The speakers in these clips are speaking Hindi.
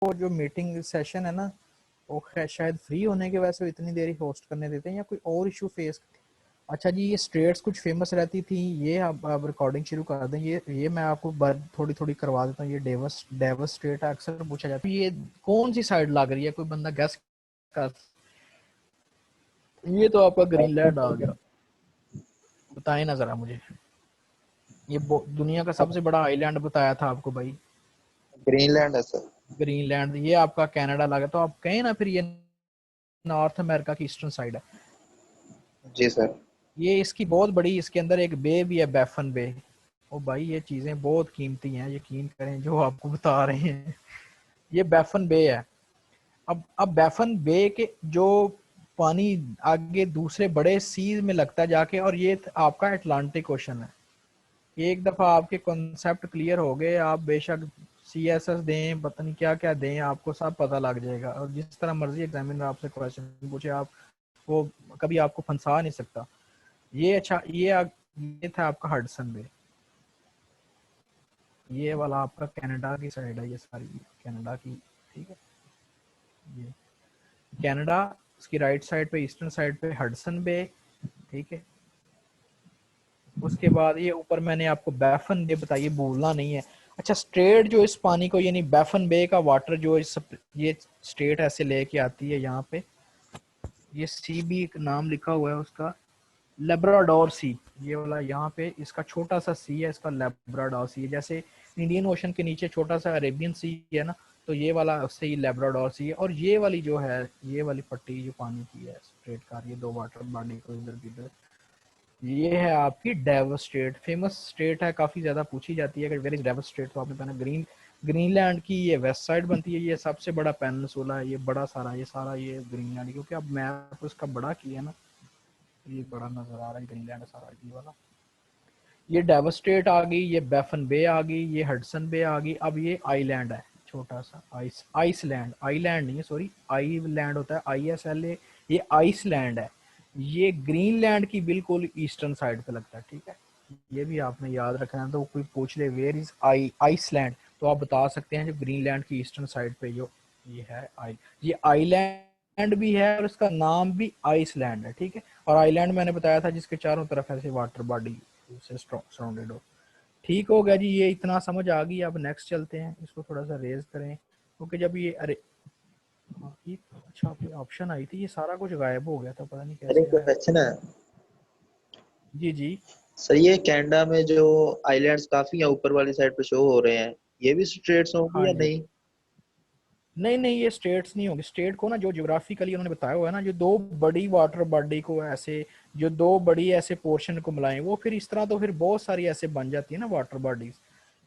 वो जो मीटिंग सेशन है ना, वो शायद फ्री होने की वजह से इतनी देरी होस्ट करने देते हैं या कोई और इशू फेस। अच्छा जी, ये स्टेट्स कुछ फेमस रहती थी, ये आप रिकॉर्डिंग शुरू कर दें। ये मैं आपको थोड़ी थोड़ी करवा देता हूँ। ये डेवस डेवस स्टेट है, अक्सर पूछा जाता है ये कौन सी साइड लग रही है, कोई बंदा गेस कर। ये तो आपका ग्रीनलैंड आ गया, बताएं ना जरा मुझे। ये दुनिया का सबसे बड़ा आइलैंड बताया था आपको भाई, ग्रीनलैंड है सर। ग्रीनलैंड। ये आपका कनाडा लगा, तो आप कहें ना फिर ये नॉर्थ अमेरिका की ईस्टर्न साइड है। जी सर। ये इसकी बहुत बड़ी, इसके अंदर एक बे भी है, बैफन बे। ओ भाई ये चीजें बहुत कीमती हैं, यकीन करें जो आपको बता रहे हैं। ये बैफन बे है। अब बैफन बे के जो पानी आगे दूसरे बड़े सी में लगता है जाके, और ये आपका अटलांटिक ओशन है। एक दफा आपके कॉन्सेप्ट क्लियर हो गए, आप बेशक CSS दें, पता नहीं क्या क्या दें, आपको सब पता लग जाएगा। और जिस तरह मर्जी एग्जामिनर आपसे क्वेश्चन पूछे, आप वो कभी आपको फंसा नहीं सकता। ये अच्छा, ये था आपका हडसन बे। ये वाला आपका कनाडा की साइड है, ये सारी कनाडा की। ठीक है, ये कनाडा, उसकी राइट साइड पे, ईस्टर्न साइड पे हडसन बे। ठीक है, उसके बाद ये ऊपर मैंने आपको बैफन बे बताइए, भूलना नहीं है। अच्छा, स्ट्रेट जो इस पानी को, यानी बैफन बे का वाटर जो ये स्टेट ऐसे लेके आती है यहाँ पे, ये सी भी एक नाम लिखा हुआ है उसका, लेब्राडोर सी। ये वाला यहाँ पे इसका छोटा सा सी है, इसका लेब्राडोर सी है। जैसे इंडियन ओशन के नीचे छोटा सा अरेबियन सी है ना, तो ये वाला उससे ही लेब्राडोर सी है। और ये वाली जो है, ये वाली पट्टी जो पानी की है स्ट्रेट कार, ये दो वाटर बॉडी को इधर की इधर, ये है आपकी डेवस स्टेट। फेमस स्टेट है, काफी ज्यादा पूछी जाती है अगर वेरी डेवस स्टेट, तो आपने पहना ग्रीनलैंड की ये वेस्ट साइड बनती है। ये सबसे बड़ा पेनिनसुला है, ये बड़ा सारा, ये सारा ये ग्रीनलैंड, क्योंकि अब मैप उसका बड़ा किया ना, ये बड़ा नजर आ रहा है ग्रीनलैंड सारा ये वाला। ये डेवस्टेट आ गई, ये बैफन बे आ गई, ये हडसन बे आ गई। अब ये आइलैंड है छोटा सा, आइसलैंड, आइलैंड नहीं है सॉरी, आईलैंड होता है ISLA। ये आइसलैंड है, ये ग्रीनलैंड की बिल्कुल ईस्टर्न साइड पे लगता है। ठीक है, ये भी आपने याद रखना है। तो कोई पूछ ले वेयर इज आइसलैंड, तो आप बता सकते हैं जो ग्रीनलैंड की ईस्टर्न साइड पे जो ये है ये आइलैंड भी है, और इसका नाम भी आइसलैंड है। ठीक है, और आइलैंड मैंने बताया था जिसके चारों तरफ ऐसे वाटर बॉडी से सराउंडेड हो। ठीक हो गया जी, ये इतना समझ आ गई। अब नेक्स्ट चलते हैं, इसको थोड़ा सा रेज करें, क्योंकि जब ये अरे हाँ, ये अच्छा ऑप्शन आई थी, ये सारा कुछ गायब हो गया था, पता नहीं अरे कैसे आया। क्वेश्चन है जी जी। सर, ये कनाडा में जो आइलैंड्स काफी हैं ऊपर वाली साइड पे शो हो रहे हैं, ये भी स्ट्रेट्स होंगी हाँ या जी, नहीं? नहीं नहीं, ये स्टेट्स नहीं होंगे। स्टेट को ना जो ज्योग्राफिकली उन्होंने बताया हुआ है ना, जो दो बड़ी वाटर बॉडी को ऐसे, जो दो बड़ी ऐसे पोर्शन को मिलाएं, वो फिर इस तरह तो फिर बहुत सारी ऐसे बन जाती है ना वाटर बॉडीज।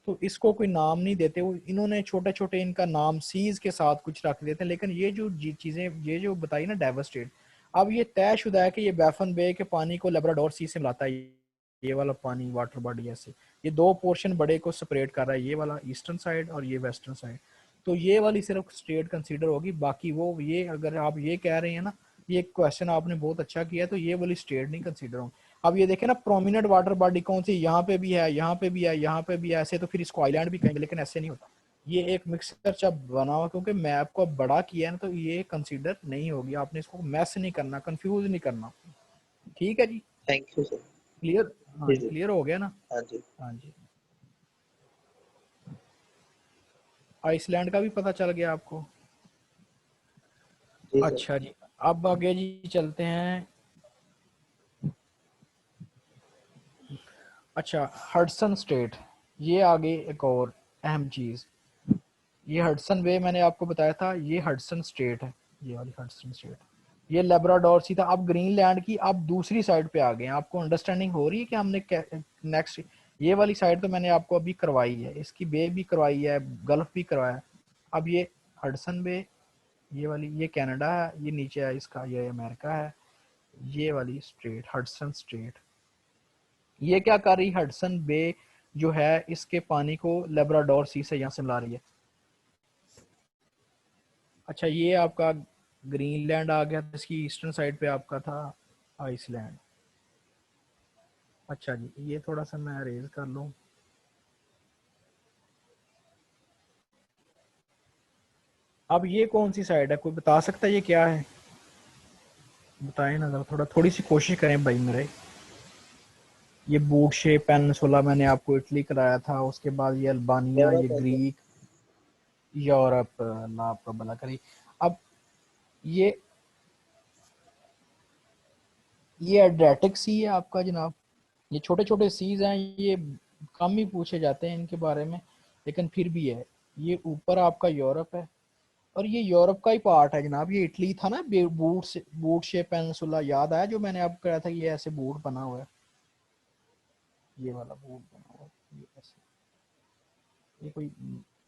तो इसको कोई नाम नहीं देते, वो इन्होंने छोटे छोटे इनका नाम सीज के साथ कुछ रख देते हैं। लेकिन ये जो चीजें ये जो बताई ना डेवस्टेट, अब ये तयशुदा है कि ये बैफन बे के पानी को लेब्राडोर सी से मिलाता है। ये वाला पानी वाटर बॉडी ऐसे, ये दो पोर्शन बड़े को सेपरेट कर रहा है, ये वाला ईस्टर्न साइड और ये वेस्टर्न साइड। तो ये वाली सिर्फ स्टेट कंसीडर होगी, बाकी वो ये अगर आप ये कह रहे हैं ना, ये क्वेश्चन आपने बहुत अच्छा किया, तो ये वाली स्टेट नहीं कंसीडर होंगी। अब ये देखें ना, प्रोमिनेंट वाटर बॉडी कौन सी, यहाँ पे भी है, यहाँ पे भी है, यहाँ पे भी है, ऐसे तो फिर इसको आइलैंड भी कहेंगे, लेकिन ऐसे नहीं होता। ये एक मिक्सचर जब बना हुआ, क्योंकि मैप को बड़ा किया है ना, तो ये कंसीडर नहीं होगी। आपने इसको मैस नहीं करना, कंफ्यूज नहीं करना। ठीक है जी, थैंक यू सर। क्लियर। हाँ जी जी, जी। क्लियर हो गया ना। हाँ जी। हाँ जी, आइसलैंड का भी पता चल गया आपको। जी सर। अच्छा जी, अब आगे जी चलते हैं। अच्छा, हडसन स्टेट, ये आगे एक और अहम चीज, ये हडसन वे मैंने आपको बताया था, ये हडसन स्टेट है, ये वाली हडसन स्टेट। ये लेब्राडोर सी था। अब ग्रीनलैंड की आप दूसरी साइड पे आ गए, आपको अंडरस्टैंडिंग हो रही है कि हमने नेक्स्ट, ये वाली साइड तो मैंने आपको अभी करवाई है, इसकी बे भी करवाई है, गल्फ भी करवाया है। अब ये हडसन बे, ये वाली ये कनाडा है, ये नीचे है इसका, ये अमेरिका है। ये वाली स्ट्रेट हडसन स्ट्रेट, ये क्या कर रही, हडसन बे जो है इसके पानी को लेब्राडोर सी से यहाँ से मिला रही है। अच्छा, ये आपका ग्रीनलैंड आ गया, इसकी ईस्टर्न साइड पे आपका था आइसलैंड। अच्छा जी, ये थोड़ा सा मैं अरेज कर लूँ। अब ये कौन सी साइड है, कोई बता सकता है ये क्या है? बताएं ना जरा, थोड़ी सी कोशिश करें भाई मेरे। ये बूट शेप पेनिनसुला मैंने आपको इटली कराया था, उसके बाद ये अल्बानिया, ये यूरोप है क्या? ग्रीक, यूरोप, अल्लाह आपका भला करे। अब ये ये एड्रियाटिक सी है आपका जनाब। ये छोटे छोटे सीज हैं, ये कम ही पूछे जाते हैं इनके बारे में, लेकिन फिर भी है। ये ऊपर आपका यूरोप है, और ये यूरोप का ही पार्ट है जनाब। ये इटली था ना, बूट शेप पेनिनसुला याद आया जो मैंने आपको कहा था, ये ऐसे बूट बना हुआ है, ये वाला बूट बना हुआ है, ये ऐसे। ये कोई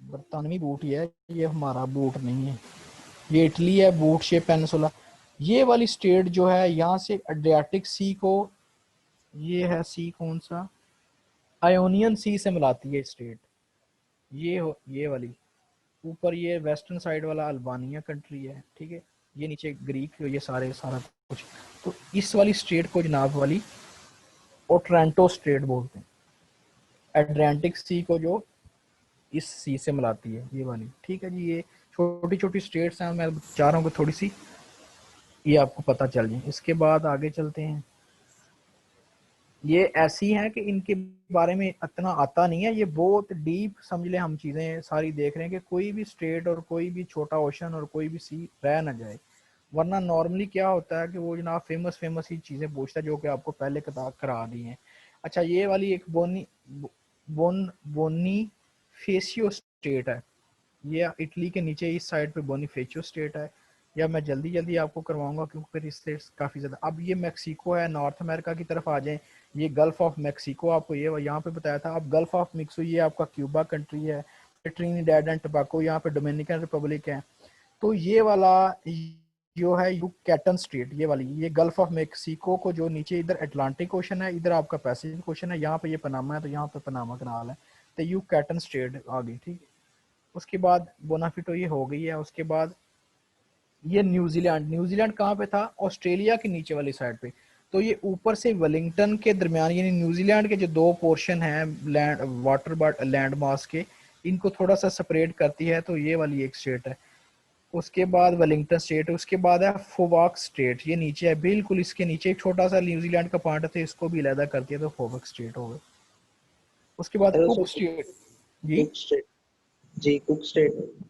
बरतानवी बूट ही है, ये हमारा बूट नहीं है। ये इटली है, बूट शेप पेनिनसुला। ये वाली स्टेट जो है, यहाँ से एड्रियाटिक सी को, ये है सी कौन सा, आयोनियन सी से मिलाती है स्टेट। ये वाली ऊपर, ये वेस्टर्न साइड वाला अल्बानिया कंट्री है, ठीक है। ये नीचे ग्रीक, ये सारा कुछ। तो इस वाली स्टेट को जनाब वाली ओट्रांटो स्टेट बोलते हैं, एड्रियाटिक सी को जो इस सी से मिलाती है, ये वाली, ठीक है जी। ये छोटी छोटी स्टेट्स हैं, मैं चाह रहा हूँ कि थोड़ी सी ये आपको पता चल जाए। इसके बाद आगे चलते हैं। ये ऐसी हैं कि इनके बारे में इतना आता नहीं है, ये बहुत डीप समझ ले, हम चीज़ें सारी देख रहे हैं कि कोई भी स्टेट और कोई भी छोटा ओशन और कोई भी सी रह ना जाए। वरना नॉर्मली क्या होता है कि वो जनाब फेमस फेमस ही चीज़ें पूछता है, जो कि आपको पहले करा दी हैं। अच्छा, ये वाली एक बोनी फेसियो स्टेट है, ये इटली के नीचे इस साइड पे बोनीफेचियो स्टेट है। या मैं जल्दी जल्दी आपको करवाऊंगा क्योंकि फिर इससे काफ़ी ज़्यादा। अब ये मैक्सिको है, नॉर्थ अमेरिका की तरफ आ जाएं। ये गल्फ ऑफ मैक्सिको, आपको ये यहाँ पे बताया था। अब गल्फ ऑफ मिक्सो, ये आपका क्यूबा कंट्री है। ट्रिनिडेड एंड टोबैको, यहाँ पे डोमिनिकन रिपब्लिक है। तो ये वाला जो है यूकैटन स्टेट, ये वाली, ये गल्फ ऑफ मैक्सिको को जो नीचे इधर अटलांटिक ओशन है, इधर आपका पैसिफिक ओशन है, यहाँ पे ये पनामा है, तो यहाँ पे पनामा कनाल है। तो यूकैटन स्टेट आ गई, ठीक है। उसके बाद बोनाफिटो ये हो गई है। उसके बाद ये न्यूजीलैंड, न्यूजीलैंड कहाँ पे था, ऑस्ट्रेलिया के नीचे वाली साइड पे। तो ये ऊपर से वेलिंगटन के दरमियान, यानी न्यूजीलैंड के जो दो पोर्शन हैं लैंड वाटर लैंड मास के, इनको थोड़ा सा सेपरेट करती है, तो ये वाली एक स्टेट है। उसके बाद वेलिंगटन स्टेट, उसके बाद है फोवाक स्टेट, ये नीचे है बिल्कुल, इसके नीचे एक छोटा सा न्यूजीलैंड का पार्ट है, इसको भी अलहदा करती है, तो फोवाक स्टेट हो गई। उसके बाद अरे कुक उसको स्टेट। जी, कुक स्टेट, जी कुक स्टेट।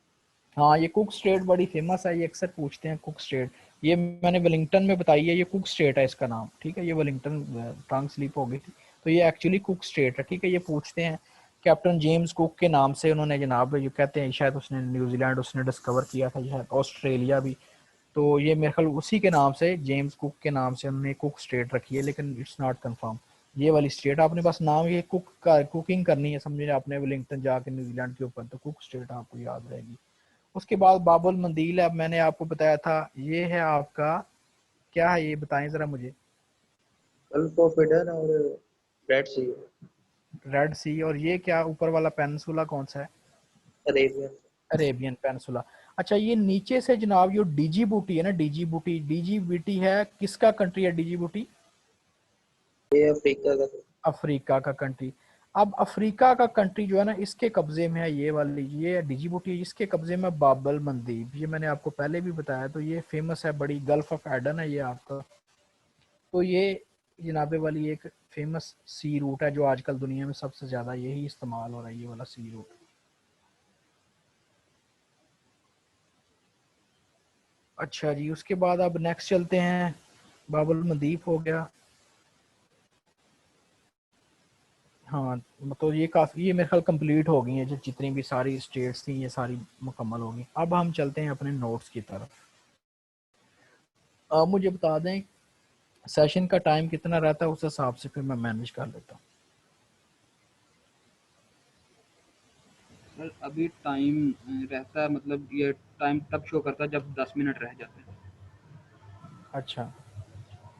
हाँ, ये कुक स्टेट बड़ी फेमस है, ये अक्सर पूछते हैं कुक स्टेट। ये मैंने वेलिंगटन में बताई है, ये कुक स्टेट है इसका नाम, ठीक है। ये वेलिंगटन टंग स्लिप हो गई थी, तो ये एक्चुअली कुक स्टेट है, ठीक है। ये पूछते हैं कैप्टन जेम्स कुक के नाम से उन्होंने जनाब, ये कहते हैं शायद उसने न्यूजीलैंड उसने डिस्कवर किया था, शायद ऑस्ट्रेलिया भी। तो ये मेरे ख्याल उसी के नाम से, जेम्स कुक के नाम से उन्होंने कुक स्टेट रखी है, लेकिन इट्स नॉट कंफर्म। ये वाली स्टेट आपने बस नाम, ये कुक का कुकिंग करनी है, समझे आपने, वेलिंगटन जाके न्यूजीलैंड के ऊपर, तो कुक स्टेट आपको याद रहेगी। उसके बाद बाबुल मंदील है, मैंने आपको बताया था, ये है आपका, क्या है ये बताएं जरा मुझे। गल्फ ऑफ एडन और रेड सी, रेड सी, और ये क्या ऊपर वाला पेनिनसुला कौन सा है? अरेबियन। Arabian peninsula. अच्छा, ये नीचे से जनाब जो डीजी बूटी है ना, डीजी बूटी है, किसका कंट्री है डीजी बूटी? ये अफ्रीका का था। अफ्रीका का कंट्री। अब अफ्रीका का कंट्री जो है ना, इसके कब्जे में है ये वाली, ये डीजी बूटी, इसके कब्जे में बाबल मंदीब, ये मैंने आपको पहले भी बताया, तो ये फेमस है बड़ी, गल्फ ऑफ एडन है ये आपका। तो ये जनाबे वाली एक फेमस सी रूट है, जो आजकल दुनिया में सबसे ज़्यादा यही इस्तेमाल हो रहा है, ये वाला सी रूट। अच्छा जी, उसके बाद अब नेक्स्ट चलते हैं, बाबुल मंदीप हो गया। हाँ, तो ये काफ़ी, ये मेरे ख्याल कंप्लीट हो गई हैं, जो जितनी भी सारी स्टेट्स थी ये सारी मुकम्मल हो गई। अब हम चलते हैं अपने नोट्स की तरफ। आप मुझे बता दें सेशन का टाइम कितना रहता है, उस हिसाब से फिर मैं मैनेज कर लेता हूँ। सर अभी टाइम रहता है, मतलब ये टाइम तब शो करता है जब 10 मिनट रह जाते हैं। अच्छा,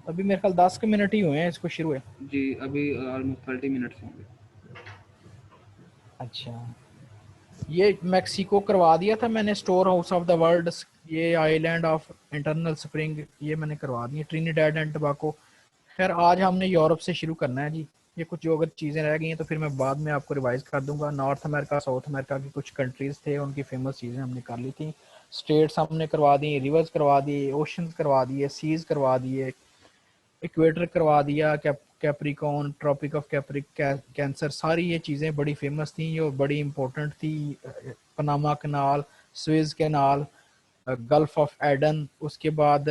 अभी मेरे ख्याल 10 के मिनट ही हुए हैं इसको शुरू हुए। जी अभी ऑलमोस्ट 30 मिनट्स होंगे। अच्छा, ये मैक्सिको करवा दिया था मैंने, store house of the world, ये आइलैंड ऑफ इंटरनल स्प्रिंग, ये मैंने करवा दी है, ट्रिनिडेड एंड टोबैको। खैर आज हमने यूरोप से शुरू करना है जी। ये कुछ जो अगर चीज़ें रह गई हैं तो फिर मैं बाद में आपको रिवाइज कर दूंगा। नॉर्थ अमेरिका, साउथ अमेरिका की कुछ कंट्रीज थे, उनकी फेमस चीज़ें हमने कर ली थी। स्टेट्स हमने करवा दी, रिवर्स करवा दिए, ओशंस करवा दिए, सीज करवा दिए, इक्वेटर करवा दिया, कैप्रिकॉन, ट्रॉपिक ऑफ कैंसर, सारी ये चीज़ें बड़ी फेमस थी, ये बड़ी इंपॉर्टेंट थी। Panama canal, Suez canal, gulf of Aden, उसके बाद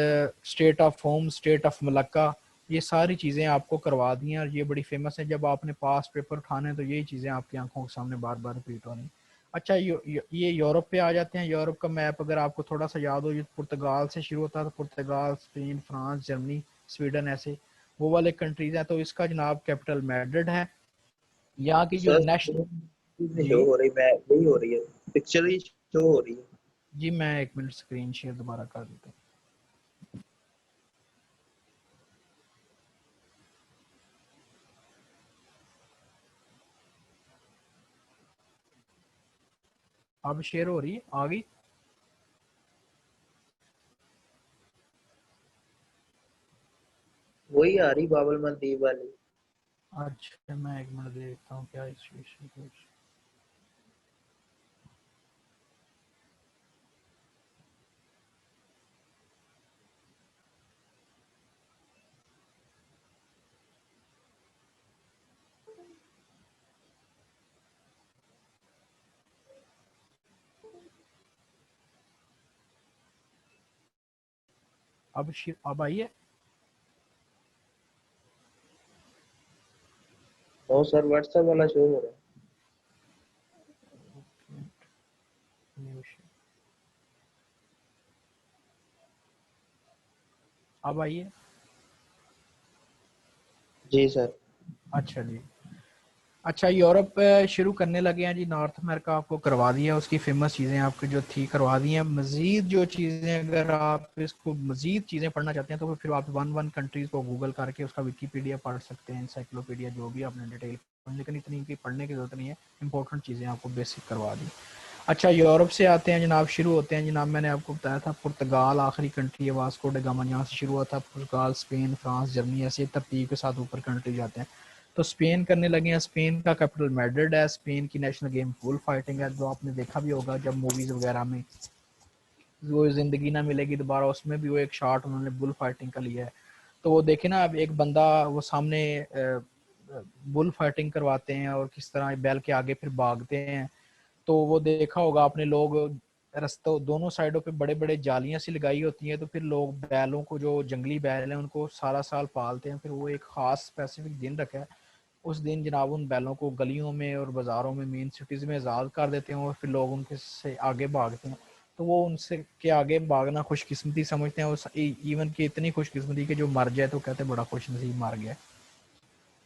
स्टेट ऑफ होम, स्टेट ऑफ मलक्का, ये सारी चीज़ें आपको करवा दी हैं और ये बड़ी फेमस है। जब आपने पास पेपर उठाने हैं तो यही चीज़ें आपकी आंखों के सामने बार बार रिपीट होनी। अच्छा, ये यूरोप पे आ जाते हैं। यूरोप का मैप अगर आपको थोड़ा सा याद हो, ये पुर्तगाल से शुरू होता है, तो पुर्तगाल, स्पेन, फ्रांस, जर्मनी, स्वीडन, ऐसे वो वाले कंट्रीज हैं। तो इसका जनाब कैपिटल मैड्रिड है। यहाँ की जो सर नेशनल, नहीं जी शो हो रही, मैं यही हो रही है, पिक्चर ही शो हो रही है। जी, मैं एक मिनट स्क्रीन शेयर दोबारा कर देता हूँ। अब शेयर हो रही है, आ गई। वही आ रही बाबल मंदीप वाली। अच्छा, मैं एक मिनट देखता हूँ क्या इशू है। अब आई है। नो सर, व्हाट्सएप वाला शो हो रहा है। अब आई है। जी सर। अच्छा जी। अच्छा, यूरोप शुरू करने लगे हैं जी। नॉर्थ अमेरिका आपको करवा दिया, उसकी फेमस चीज़ें आपकी जो थी करवा दी हैं। मज़ीद जो चीज़ें, अगर आप इसको मज़ीद चीज़ें पढ़ना चाहते हैं तो फिर आप वन कंट्रीज़ को गूगल करके उसका विकीपीडिया पढ़ सकते हैं, इंसाइक्लोपीडिया, जो भी आपने डिटेल, लेकिन इतनी की पढ़ने की जरूरत नहीं है। इंपॉर्टेंट चीज़ें आपको बेसिक करवा दी। अच्छा, यूरोप से आते हैं जनाब, शुरू होते हैं जनाब, मैंने आपको बताया था पुर्तगाल आखिरी कंट्री है, वास्को डा गामा यहाँ से शुरू हुआ था। पुर्तगाल, स्पेन, फ्रांस, जर्मनी, ऐसे तरतीब के साथ ऊपर कंट्री जाते हैं। तो स्पेन करने लगे हैं। स्पेन का कैपिटल मैड्रिड है। स्पेन की नेशनल गेम बुल फाइटिंग है, जो आपने देखा भी होगा जब मूवीज वगैरह में, वो जिंदगी ना मिलेगी दोबारा, उसमें भी वो एक शॉट उन्होंने बुल फाइटिंग का लिया है। तो वो देखे ना, अब एक बंदा वो सामने बुल फाइटिंग करवाते हैं और किस तरह बैल के आगे फिर भागते हैं। तो वो देखा होगा आपने, लोग रास्तों दोनों साइडों पे बड़े बड़े जालियां सी लगाई होती हैं, तो फिर लोग बैलों को, जो जंगली बैल हैं, उनको सारा साल पालते हैं। फिर वो एक खास स्पेसिफिक दिन रखा है, उस दिन जनाब उन बैलों को गलियों में और बाज़ारों में, मेन सिटीज़ में आज़ाद कर देते हैं और फिर लोग उनके से आगे भागते हैं। तो वो उनसे के आगे भागना खुशकिस्मती समझते हैं, और इवन की इतनी खुशकिस्मती कि जो मर जाए तो कहते हैं बड़ा खुश नसीब मर गया।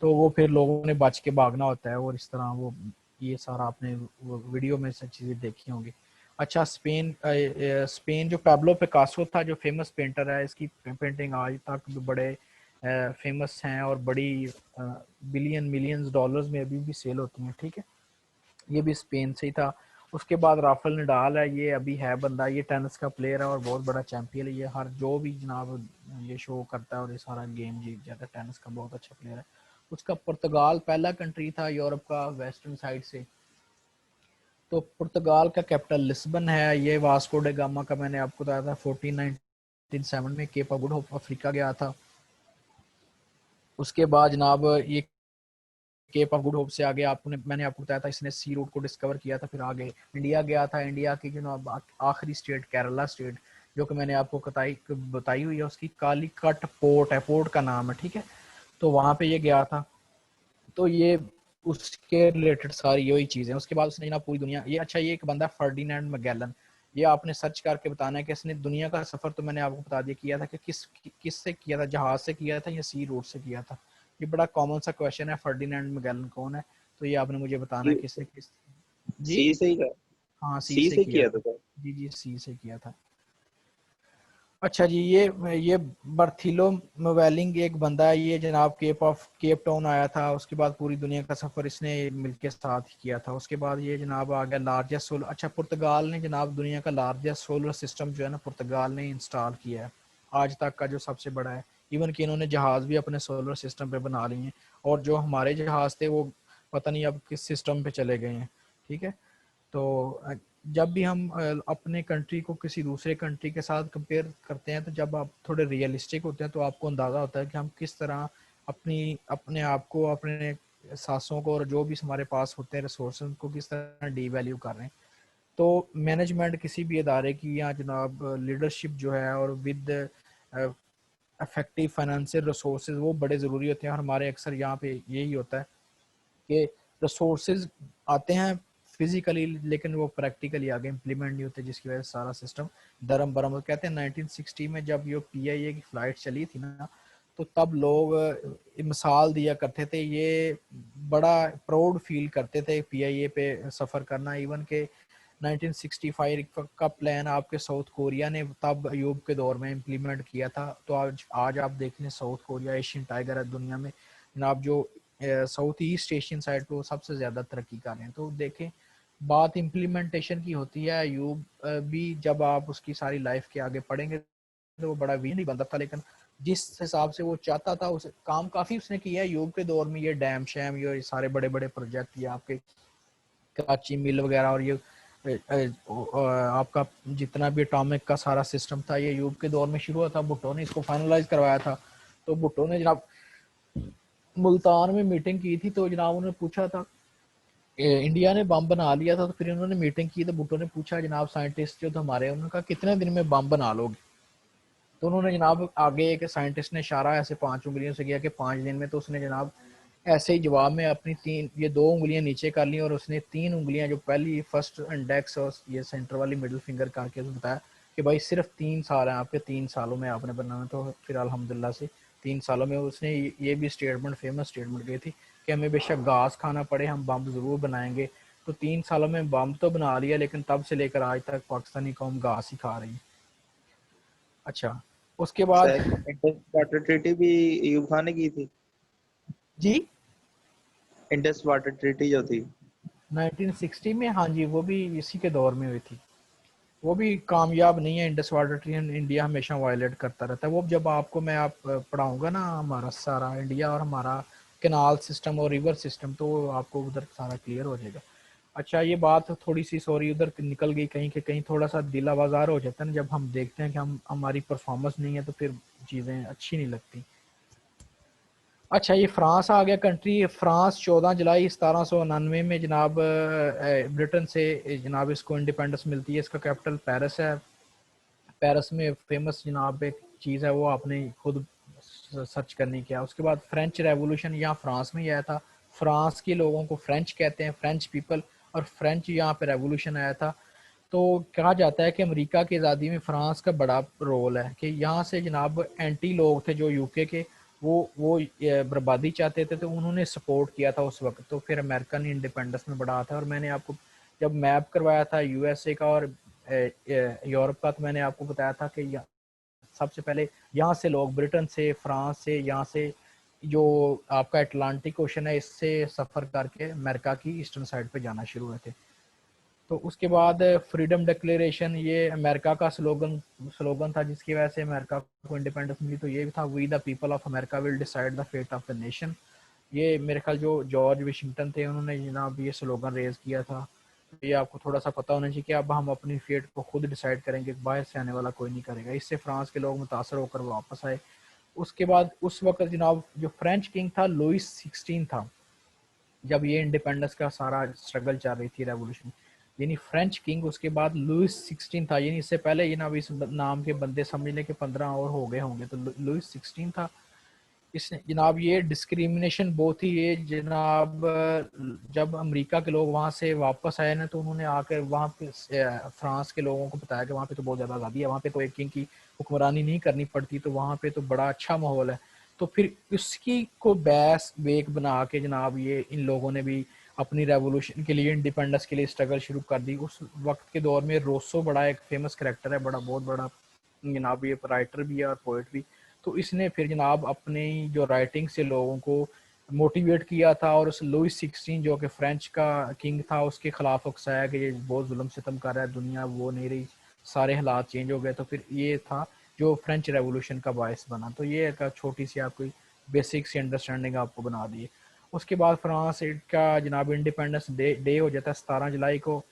तो वो फिर लोगों ने बच के भागना होता है, और इस तरह वो, ये सारा आपने वो वीडियो में से चीज़ें देखी होंगी। अच्छा, स्पेन जो पैब्लो पिकासो था, जो फेमस पेंटर है, इसकी पेंटिंग आज तक भी बड़े फेमस हैं और बड़ी बिलियन मिलियंस डॉलर्स में अभी भी सेल होती हैं। ठीक है, ये भी स्पेन से ही था। उसके बाद राफेल नडाल है, ये अभी है बंदा, ये टेनिस का प्लेयर है और बहुत बड़ा चैंपियन है। ये हर जो भी जनाब ये शो करता है और ये सारा गेम जीत जाता है, टेनिस का बहुत अच्छा प्लेयर है। उसका पुर्तगाल पहला कंट्री था यूरोप का वेस्टर्न साइड से। तो पुर्तगाल का कैपिटल लिस्बन है। ये वास्को डे गामा का मैंने आपको बताया था 1497 में Cape of Good Hope Africa गया था। उसके बाद जनाब ये केप ऑफ गुड होप से आगे आपने, मैंने आपको बताया था, इसने सी रूट को डिस्कवर किया था। फिर आगे इंडिया गया था। इंडिया की जनाब आखिरी स्टेट केरला स्टेट, जो कि मैंने आपको बताई हुई है, उसकी कालीकट पोर्ट है, पोर्ट का नाम है। ठीक है, तो वहाँ पे ये गया था। तो ये उसके रिलेटेड सारी यही चीज़ें। उसके बाद उसने ना पूरी दुनिया, ये अच्छा, ये एक बंदा फर्डिनेंड मैगेलन, ये आपने सर्च करके बताना है कि इसने दुनिया का सफ़र, तो मैंने आपको बता दिया किया था कि किस से किया था, जहाज़ से किया था या सी रूट से किया था। ये बड़ा कॉमन सा क्वेश्चन है, फर्डिनेंड मैगेलन कौन है, तो ये आपने मुझे बताना है किससे किस। जी सी से ही था। हाँ, सी सी से से किया किया था। था सर। जी जी, सी से किया था। अच्छा जी, ये बर्थिलो मवेलिंग एक बंदा है, ये जनाब केप टाउन आया था। उसके बाद पूरी दुनिया का सफ़र इसने मिलके साथ ही किया था। उसके बाद ये जनाब आ गया लार्जेस्ट सोलर, अच्छा, पुर्तगाल ने जनाब दुनिया का लार्जेस्ट सोलर सिस्टम जो है ना, पुर्तगाल ने इंस्टॉल किया है, आज तक का जो सबसे बड़ा है। इवन कि इन्होंने जहाज़ भी अपने सोलर सिस्टम पे बना लिए हैं, और जो हमारे जहाज़ थे वो पता नहीं अब किस सिस्टम पे चले गए हैं। ठीक है, तो जब भी हम अपने कंट्री को किसी दूसरे कंट्री के साथ कंपेयर करते हैं, तो जब आप थोड़े रियलिस्टिक होते हैं तो आपको अंदाज़ा होता है कि हम किस तरह अपने आप को, अपने सांसों को और जो भी हमारे पास होते हैं रिसोर्स को किस तरह डी वैल्यू कर रहे हैं। तो मैनेजमेंट किसी भी इदारे की या जनाब लीडरशिप जो है और विद इफेक्टिव फाइनेंशियल रिसोर्सेज वो बड़े ज़रूरी होते हैं। और हमारे अक्सर यहाँ पे यही होता है कि रिसोर्सेज आते हैं फिजिकली, लेकिन वो प्रैक्टिकली आगे इम्प्लीमेंट नहीं होते, जिसकी वजह से सारा सिस्टम दरम बरम। कहते हैं 1960 में जब ये PIA की फ़्लाइट चली थी ना, तो तब लोग मिसाल दिया करते थे, ये बड़ा प्राउड फील करते थे PIA पे सफ़र करना। इवन के 1965 का प्लान आपके साउथ कोरिया ने तब अयूब के दौर में इम्प्लीमेंट किया था। तो आज आप देख लें, साउथ कोरिया एशियन टाइगर है दुनिया में जनाब, जो साउथ ईस्ट एशियन साइड पे वो सबसे ज़्यादा तरक्की कर रहे हैं। तो देखें, बात इम्प्लीमेंटेशन की होती है। अयूब भी जब आप उसकी सारी लाइफ के आगे पढ़ेंगे तो वो बड़ा वी नहीं बनता था, लेकिन जिस हिसाब से वो चाहता था उस काम काफ़ी उसने किया है। अयूब के दौर में ये डैम शैम, ये सारे बड़े बड़े प्रोजेक्ट, ये आपके कराची मिल वगैरह और ये आपका जितना भी एटॉमिक का सारा सिस्टम था, ये अयूब के दौर में शुरू हुआ था। भुट्टो ने इसको फाइनलाइज करवाया था। तो भुट्टो ने जनाब मुल्तान में मीटिंग की थी, तो जनाब उन्होंने पूछा था, इंडिया ने बम बना लिया था, तो फिर उन्होंने मीटिंग की तो भुट्टो ने पूछा जनाब साइंटिस्ट जो तो हमारे, उन्होंने कहा कितने दिन में बम बना लोगे। तो उन्होंने जनाब आगे एक साइंटिस्ट ने इशारा ऐसे 5 उंगलियों से किया कि 5 दिन में। तो उसने जनाब ऐसे ही जवाब में अपनी ये 2 उंगलियां नीचे कर ली और उसने 3 उंगलियां, जो पहली फर्स्ट इंडेक्स और ये सेंटर वाली मिडिल फिंगर करके बताया कि भाई सिर्फ 3 साल हैं आपके, 3 सालों में आपने बनाना। तो फिर अल्हम्दुलिल्लाह से 3 सालों में उसने ये भी स्टेटमेंट, फेमस स्टेटमेंट की थी कि हमें बेशक घास खाना पड़े, हम बम ज़रूर बनाएंगे। तो 3 सालों में बम तो बना लिया, लेकिन तब से लेकर आज तक पाकिस्तानी कौम घास ही खा रही है। अच्छा, उसके बाद इंडस वाटर ट्रीटी भी अयूब खान ने की थी। जी इंडस वाटर ट्रीटी जो थी 1960 में, हाँ जी, वो भी इसी के दौर में हुई थी। वो भी कामयाब नहीं है। इंडस वाटर ट्री इंडिया हमेशा वायलेट करता रहता है। वो जब आपको मैं आप पढ़ाऊंगा ना हमारा सारा इंडिया और हमारा कैनाल सिस्टम और रिवर सिस्टम, तो आपको उधर सारा क्लियर हो जाएगा। अच्छा, ये बात थोड़ी सी सॉरी उधर निकल गई कहीं के कहीं, थोड़ा सा दिल आवाज़ार हो जाता है ना जब हम देखते हैं कि हमारी परफॉर्मेंस नहीं है, तो फिर चीज़ें अच्छी नहीं लगती। अच्छा, ये फ्रांस आ गया कंट्री। फ्रांस 14 जुलाई 1799 में जनाब ब्रिटेन से जनाब इसको इंडिपेंडेंस मिलती है। इसका कैपिटल पेरिस है। पेरिस में फेमस जनाब एक चीज़ है, वो आपने खुद सर्च करनी क्या। उसके बाद फ्रेंच रेवोल्यूशन यहाँ फ्रांस में ही आया था। फ्रांस के लोगों को फ्रेंच कहते हैं, फ्रेंच पीपल, और फ्रेंच यहाँ पे रेवोल्यूशन आया था। तो कहा जाता है कि अमेरिका की आज़ादी में फ़्रांस का बड़ा रोल है कि यहाँ से जनाब एंटी लोग थे जो यूके के, वो ये बर्बादी चाहते थे, तो उन्होंने सपोर्ट किया था उस वक्त। तो फिर अमेरिकन इंडिपेंडेंस में बड़ा आता है। और मैंने आपको जब मैप करवाया था यूएसए का और यूरोप का, तो मैंने आपको बताया था कि सबसे पहले यहाँ से लोग ब्रिटेन से, फ्रांस से, यहाँ से जो आपका अटलांटिक ओशन है इससे सफ़र करके अमेरिका की ईस्टर्न साइड पे जाना शुरू हुए थे। तो उसके बाद फ्रीडम डिक्लेरेशन, ये अमेरिका का स्लोगन था जिसकी वजह से अमेरिका को इंडिपेंडेंस मिली। तो ये भी था, we the people of America will decide the fate of the nation. ये मेरे ख्याल जो जॉर्ज वाशिंगटन थे उन्होंने जनाब ये स्लोगन रेज किया था। तो ये आपको थोड़ा सा पता होना चाहिए कि अब हम अपनी फेट को खुद डिसाइड करेंगे, बाहर से आने वाला कोई नहीं करेगा। इससे फ्रांस के लोग मुतासर होकर वापस आए। उसके बाद उस वक्त जनाब जो फ्रेंच किंग था लुइस 16 था, जब ये इंडिपेंडेंस का सारा स्ट्रगल चल रही थी, रेवोल्यूशन, यानी फ्रेंच किंग। उसके बाद लुइस 16 था, यानी इससे पहले ये ना इस नाम के बंदे समझ लें कि 15 और हो गए होंगे। तो लुइस 16 था। इसने जनाब ये डिस्क्रिमिनेशन बहुत ही, ये जनाब जब अमेरिका के लोग वहाँ से वापस आए ना, तो उन्होंने आकर वहाँ पे फ्रांस के लोगों को बताया कि वहाँ पे तो बहुत ज़्यादा आज़ादी है, वहाँ पे तो एक किंग की हुक्मरानी नहीं करनी पड़ती, तो वहाँ पे तो बड़ा अच्छा माहौल है। तो फिर उसकी को बैस वेक बना के जनाब ये इन लोगों ने भी अपनी रेवोल्यूशन के लिए, इंडिपेंडेंस के लिए स्ट्रगल शुरू कर दी। उस वक्त के दौर में रोसो बड़ा एक फेमस करेक्टर है, बड़ा बहुत बड़ा जनाब, ये राइटर भी है और पोइट भी। तो इसने फिर जनाब अपने जो राइटिंग से लोगों को मोटिवेट किया था, और उस लुइस 16 जो कि फ्रेंच का किंग था उसके खिलाफ उकसाया कि ये बहुत जुल्म सितम कर रहा है, दुनिया वो नहीं रही, सारे हालात चेंज हो गए। तो फिर ये था जो फ्रेंच रेवोल्यूशन का बायस बना। तो ये एक छोटी सी आपकी बेसिक सी अंडरस्टैंडिंग आपको बना दी है। उसके बाद फ्रांस का जनाब इंडिपेंडेंस डे हो जाता है 17 जुलाई को।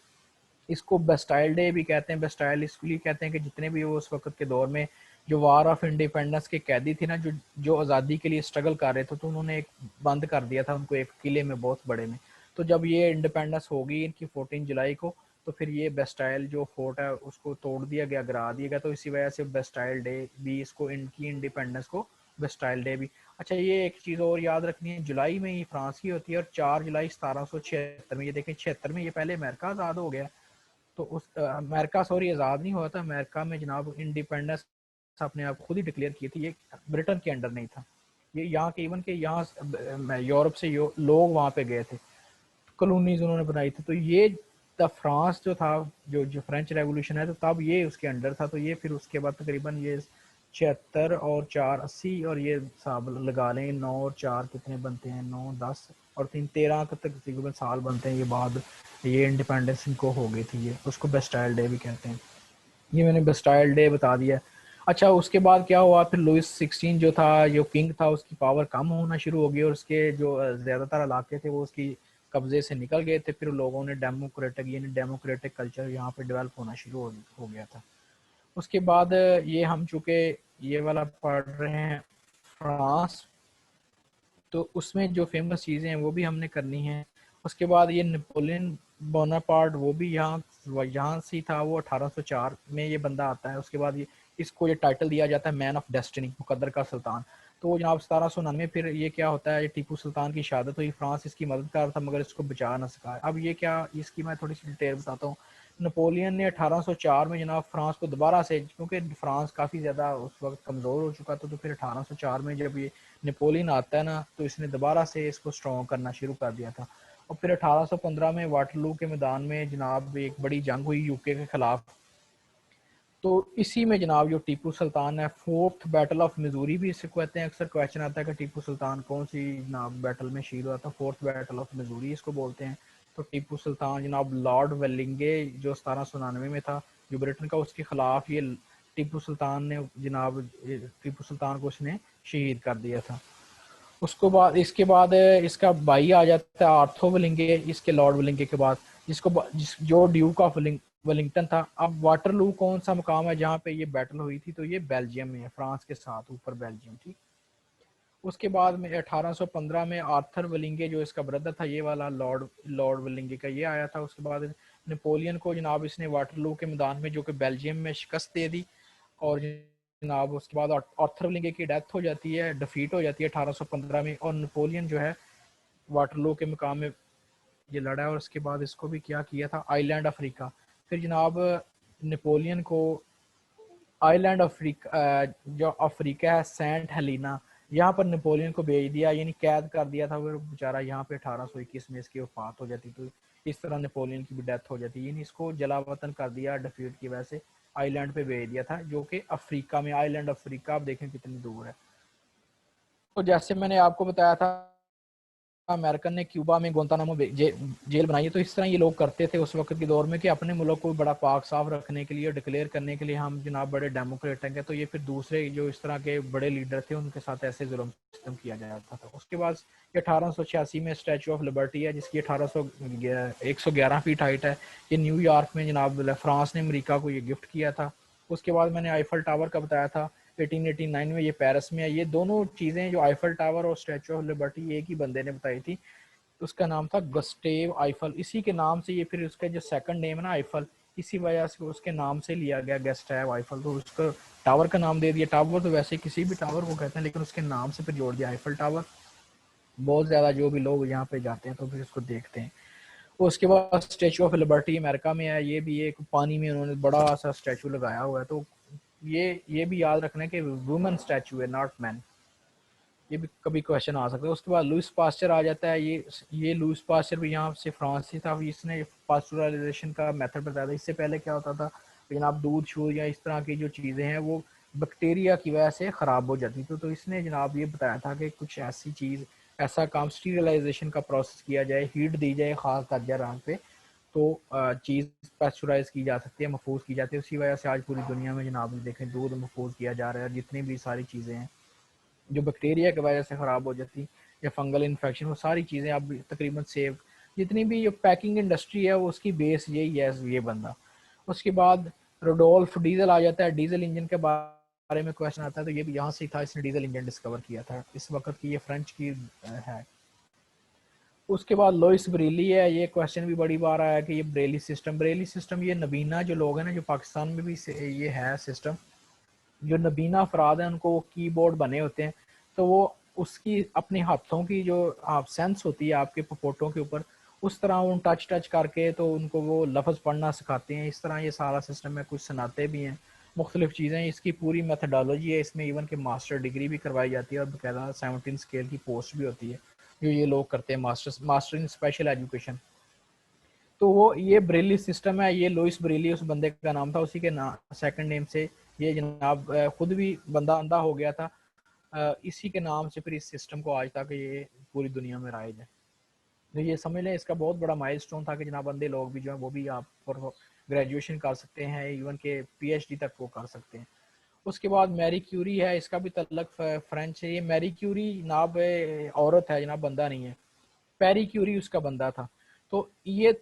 इसको बेस्टाइल डे भी कहते हैं। बेस्टाइल इसलिए कहते हैं कि जितने भी वो उस वक्त के दौर में जो वार ऑफ इंडिपेंडेंस के कैदी थे ना, जो आज़ादी के लिए स्ट्रगल कर रहे थे, तो उन्होंने एक बंद कर दिया था उनको एक किले में बहुत बड़े में। तो जब ये इंडिपेंडेंस होगी इनकी 14 जुलाई को, तो फिर ये बेस्टाइल जो फोर्ट है उसको तोड़ दिया गया, गिरा दिया गया। तो इसी वजह से बेस्टाइल डे भी, इसको इनकी इंडिपेंडेंस को बेस्टाइल डे भी। अच्छा, ये एक चीज़ और याद रखनी है, जुलाई में ये फ्रांस की होती है, और 4 जुलाई 1776 में, ये देखें 76 में, ये पहले अमेरिका आज़ाद हो गया। तो उस अमेरिका, सॉरी, आज़ाद नहीं हुआ था, अमेरिका में जनाब इंडिपेंडेंस अपने आप खुद ही डिक्लेयर की थी, ये ब्रिटेन के अंडर नहीं था। ये यहाँ के इवन के यहाँ यूरोप से लोग वहाँ पे गए थे, कॉलोनीज उन्होंने बनाई थी। तो ये द फ्रांस जो था, जो फ्रेंच रेवोल्यूशन है, तो तब ये उसके अंडर था। तो ये फिर उसके बाद तकरीबन ये 76 और 4 80, और ये हिसाब लगा लें 9 और 4 कितने बनते हैं, 9 10 और 3 13 तक तकरीबन साल बनते हैं। ये बाद ये इंडिपेंडेंस इनको हो गई थी, ये उसको बेस्टाइल डे भी कहते हैं। ये मैंने बेस्टाइल डे बता दिया। अच्छा, उसके बाद क्या हुआ, फिर लुइस 16 जो था, जो किंग था, उसकी पावर कम होना शुरू हो गई, और उसके जो ज़्यादातर इलाके थे वो उसकी कब्जे से निकल गए थे। फिर लोगों ने डेमोक्रेटिक कल्चर यहाँ पे डेवलप होना शुरू हो गया था। उसके बाद ये हम चूँकि ये वाला पढ़ रहे हैं फ्रांस, तो उसमें जो फेमस चीज़ें हैं वो भी हमने करनी हैं। उसके बाद ये नेपोलियन बोनापार्ट, वो भी यहाँ से ही था, वो 1804 में ये बंदा आता है। उसके बाद इसको ये टाइटल दिया जाता है मैन ऑफ डेस्टिनी, मुकद्दर का सुल्तान। तो वो जनाब 1799 फिर ये क्या होता है, ये टीपू सुल्तान की शहादत हुई, फ्रांस इसकी मदद कर रहा था मगर इसको बचा ना सका। अब ये क्या, इसकी मैं थोड़ी सी डिटेल बताता हूँ। नेपोलियन ने 1804 में जनाब फ्रांस को दोबारा से, क्योंकि फ्रांस काफ़ी ज़्यादा उस वक्त कमज़ोर हो चुका था, तो फिर 1804 में जब ये नेपोलियन आता है ना, तो इसने दोबारा से इसको स्ट्रॉन्ग करना शुरू कर दिया था। और फिर 1815 में वाटरलू के मैदान में जनाब एक बड़ी जंग हुई यूके के खिलाफ। तो इसी में जनाब जो टीपू सुल्तान है, फोर्थ बैटल ऑफ मिजूरी भी इसे कहते हैं। अक्सर क्वेश्चन आता है कि टीपू सुल्तान कौन सी जनाब बैटल में शहीद हुआ था, फोर्थ बैटल ऑफ मिजूरी इसको बोलते हैं। तो टीपू सुल्तान जनाब लॉर्ड वेलिंगे जो 1799 में था, जो ब्रिटेन का, उसके खिलाफ ये टीपू सुल्तान ने जनाब, टीपू सुल्तान को उसने शहीद कर दिया था। उसको बाद, इसके बाद इसका भाई आ जाता है आर्थो वेलिंगे, इसके लॉर्ड वेलिंगे के बाद, जो ड्यूक ऑफ वेलिंगटन था। अब वाटरलू कौन सा मुकाम है जहाँ पे ये बैटल हुई थी, तो ये बेल्जियम में है, फ्रांस के साथ ऊपर बेल्जियम, ठीक। उसके बाद में 1815 में आर्थर वेलिंगे जो इसका ब्रदर था, ये वाला लॉर्ड वेलिंगे का, ये आया था। उसके बाद नेपोलियन को जनाब इसने वाटरलू के मैदान में, जो कि बेल्जियम में, शिकस्त दे दी। और जनाब उसके बाद आर्थर वेलिंगे की डेथ हो जाती है, डिफीट हो जाती है 1815 में, और नेपोलियन जो है वाटरलू के मुकाम में ये लड़ा है। और उसके बाद इसको भी क्या किया था, आइलैंड अफ्रीका। फिर जनाब नेपोलियन को आइलैंड अफ्रीका, जो अफ्रीका है, सेंट हेलिना, यहाँ पर नेपोलियन को भेज दिया, यानी कैद कर दिया था। फिर बेचारा यहाँ पे 1821 में इसकी वफात हो जाती। तो इस तरह नेपोलियन की भी डेथ हो जाती, यानी इसको जला वतन कर दिया डिफीट की वजह से, आइलैंड पे भेज दिया था, जो कि अफ्रीका में, आइलैंड अफ्रीका, आप देखें कितनी दूर है। तो जैसे मैंने आपको बताया था, अमेरिकन ने क्यूबा में गोंतानामो जेल बनाई है। तो इस तरह ये लोग करते थे उस वक्त के दौर में कि अपने मुल्क को बड़ा पाक साफ रखने के लिए, डिक्लेयर करने के लिए, हम जनाब बड़े डेमोक्रेट हैं। तो ये फिर दूसरे जो इस तरह के बड़े लीडर थे उनके साथ ऐसे जुल्म सिस्टम किया जाता था। उसके बाद 1886 में स्टैचू ऑफ लिबर्टी है, जिसकी 111 फीट हाइट है। ये न्यूयॉर्क में जनाब फ्रांस ने अमेरिका को ये गिफ्ट किया था। उसके बाद मैंने आईफल टावर का बताया था, 1889 में ये पेरिस में है। ये दोनों चीज़ें, जो आईफल टावर और स्टैचू ऑफ लिबर्टी, एक ही बंदे ने बताई थी। उसका नाम था गस्टेव आईफल। इसी के नाम से ये, फिर उसका जो सेकंड नेम है ना आईफल, इसी वजह से उसके नाम से लिया गया गस्टेव आईफल। तो उसका टावर का नाम दे दिया। टावर तो वैसे किसी भी टावर को कहते हैं, लेकिन उसके नाम से फिर जोड़ दिया आईफल टावर। बहुत ज़्यादा जो भी लोग यहाँ पे जाते हैं तो फिर इसको देखते हैं। उसके बाद स्टैचू ऑफ लिबर्टी अमेरिका में है। ये भी एक पानी में उन्होंने बड़ा सा स्टैचू लगाया हुआ है। तो ये भी याद रखना है कि वुमेन स्टैचू है, नॉट मैन। ये भी कभी क्वेश्चन आ सकता है। उसके बाद लुइस पास्चर आ जाता है। ये लुइस पास्चर भी यहाँ से फ्रांस से था। इसने पास्चुराइजेशन का मेथड बताया था। इससे पहले क्या होता था, जनाब दूध शूध या इस तरह की जो चीज़ें हैं वो बैक्टीरिया की वजह से ख़राब हो जाती थी। तो इसने जनाब ये बताया था कि कुछ ऐसी चीज़, ऐसा काम, स्टीरिलाइजेशन का प्रोसेस किया जाए, हीट दी जाए ख़ास दर्जा रंग पे, तो चीज़ पैस्चुराइज की जा सकती है, महफूज की जाती है। उसी वजह से आज पूरी दुनिया में जनाब देखें दूध महफूज किया जा रहा है। जितनी भी सारी चीज़ें हैं जो बैक्टीरिया की वजह से ख़राब हो जाती, या फंगल इन्फेक्शन, वो सारी चीज़ें अब तकरीबन सेव जितनी भी ये पैकिंग इंडस्ट्री है वो उसकी बेस यही है, ये बंदा। उसके बाद रोडोल्फ डीजल आ जाता है, डीजल इंजन के बारे में क्वेश्चन आता है, तो ये भी यहाँ से ही था, इसने डीजल इंजन डिस्कवर किया था। इस वक्त की ये फ्रेंच की है। उसके बाद लोइस बरेली है, ये क्वेश्चन भी बड़ी बार आया कि ये बरेली सिस्टम ये नबीना जो लोग हैं ना, जो पाकिस्तान में भी ये है सिस्टम, जो नबीना अफराद हैं उनको कीबोर्ड बने होते हैं, तो वो उसकी अपने हाथों की जो आप सेंस होती है आपके पपोटों के ऊपर, उस तरह वो टच करके तो उनको वो लफ्ज़ पढ़ना सिखाते हैं। इस तरह ये सारा सिस्टम है, कुछ सुनाते भी हैं, मुख्तलिफ चीज़ें। इसकी पूरी मेथडोलॉजी है, इसमें इवन के मास्टर डिग्री भी करवाई जाती है और बकायदा 17 स्केल की पोस्ट भी होती है जो ये लोग करते हैं, मास्टर इन स्पेशल एजुकेशन। तो वो ये ब्रेली सिस्टम है, ये लुइस ब्रेली उस बंदे का नाम था, उसी के नाम सेकंड नेम से ये जनाब खुद भी बंदा अंधा हो गया था, इसी के नाम से फिर इस सिस्टम को आज तक ये पूरी दुनिया में राइज है। तो ये समझ लें इसका बहुत बड़ा माइलस्टोन था कि जनाब अंधे लोग भी जो है वो भी आप ग्रेजुएशन कर सकते हैं, इवन के पीएचडी तक वो कर सकते हैं। उसके बाद मैरी क्यूरी है, इसका भी तल्लक फ्रेंच है। ये मैरी क्यूरी जनाब औरत है जनाब, बंदा नहीं है। पैरी क्यूरी उसका बंदा था। तो ये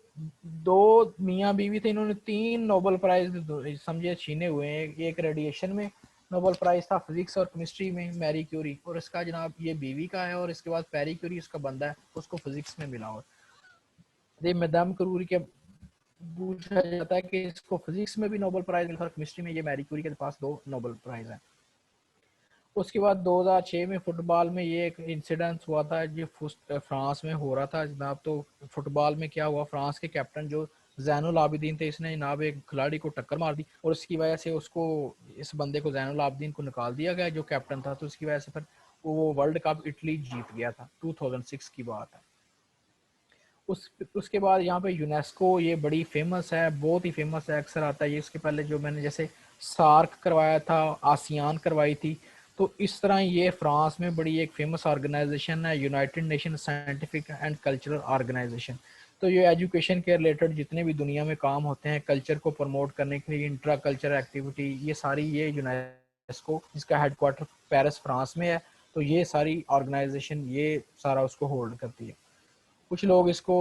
दो मियाँ बीवी थे, इन्होंने 3 नोबेल प्राइज समझे छीने हुए हैं। एक रेडिएशन में नोबेल प्राइज था, फिजिक्स और केमिस्ट्री में मैरी क्यूरी, और इसका जनाब ये बीवी का है, और इसके बाद पैरी क्यूरी उसका बंदा है, उसको फिजिक्स में मिला। और ये मैदाम क्यूरी के पूछा जाता है कि इसको फिजिक्स में भी नोबेल प्राइज मिला, केमिस्ट्री में ये मैरी क्यूरी के पास 2 नोबेल प्राइज हैं। उसके बाद 2006 में फुटबॉल में ये एक इंसिडेंस हुआ था, ये फ्रांस में हो रहा था जनाब। तो फुटबॉल में क्या हुआ, फ्रांस के कैप्टन जो जैनुल आबिदीन थे, इसने जनाब एक खिलाड़ी को टक्कर मार दी, और इसकी वजह से उसको, इस बंदे को, जैनुल आबिदीन को निकाल दिया गया जो कैप्टन था। तो इसकी वजह से फिर वो वर्ल्ड कप इटली जीत गया था, 2006 की बात है। उसके बाद यहाँ पे यूनेस्को ये बड़ी फेमस है, बहुत ही फेमस है, अक्सर आता है ये। उसके पहले जो मैंने जैसे सार्क करवाया था, आसियान करवाई थी, तो इस तरह ये फ्रांस में बड़ी एक फेमस ऑर्गेनाइजेशन है, United Nation Scientific and Cultural Organisation. तो ये एजुकेशन के रिलेटेड जितने भी दुनिया में काम होते हैं कल्चर को प्रमोट करने के लिए, इंट्रा कल्चर एक्टिविटी, ये सारी ये यूनेस्को, जिसका हेडक्वार्टर पेरिस फ्रांस में है, तो ये सारी ऑर्गेनाइजेशन ये सारा उसको होल्ड करती है। कुछ लोग इसको